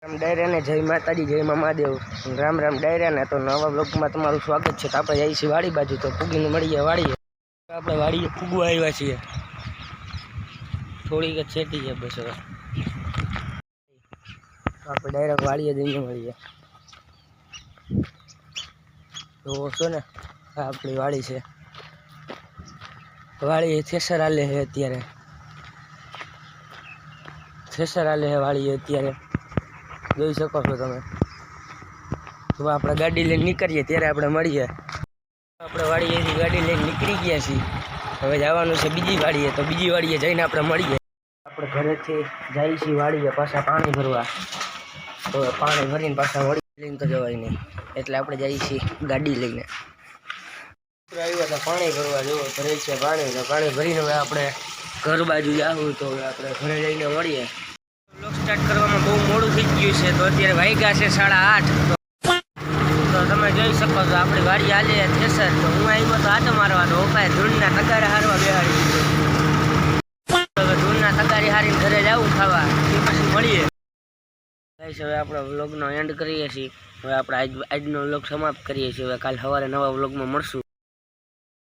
રામ ડાયરા ને જય માતાજી જય મહાદેવ રામ રામ ડાયરા ને તો નવા બ્લોગમાં તમારું સ્વાગત છે। તો આપણે જઈએ છીએ વાડી બાજુ, તો ફૂગીને મળીએ વાડીએ। આપણે વાડીએ ફૂગવા આવ્યા છીએ, થોડીક જ છેટી છે બસ। હવે આપણે ડાયરેક્ટ વાડીએ જઈને મળીએ। તો છો ને આ આપણી વાડી છે, વાડી થેસર હાલે છે અત્યારે, થેસર હાલે છે વાડીએ અત્યારે જોઈ શકો છો તમે। તો આપણે ગાડી લઈને નીકળીએ ત્યારે આપણે મળીએ। આપણે વાડીએથી ગાડી લઈને નીકળી ગયા છીએ, હવે જવાનું છે બીજી વાડીએ। તો બીજી વાડીએ જઈને આપણે મળીએ। આપણે ઘરેથી જઈએ છીએ વાડીએ પાછા પાણી ભરવા, તો પાણી ભરીને પાછા વળી લઈને તો જવાય નહીં, એટલે આપણે જઈએ છીએ ગાડી લઈને। આવ્યા હતા પાણી ભરવા, જુઓ ભરે છે પાણી, તો પાણી ભરીને હવે આપણે ઘર બાજુ જાવું। તો હવે આપણે ઘરે જઈને મળીએ। બ્લોગ સ્ટાર્ટ કરવામાં બહુ મોડું થઈ ગયું છે, તો અત્યારે વાગ્યા છે 8:30। તો તમે જોઈ શકો છો આપણી વાડી હાલે થેસર। તો હું આવ્યો તો આટો મારવાનો, ઉપાય ધૂળના તગારે હારવા બેહાડી દીધો। હવે ધૂળના તગારી હારીને ઘરે જવું ખાવા, એ પછી મળીએ। હવે આપણે વ્લોગનો એન્ડ કરીએ છીએ। હવે આપણે આજનો વ્લોગ સમાપ્ત કરીએ છીએ। હવે કાલ સવારે નવા વ્લોગમાં મળશું।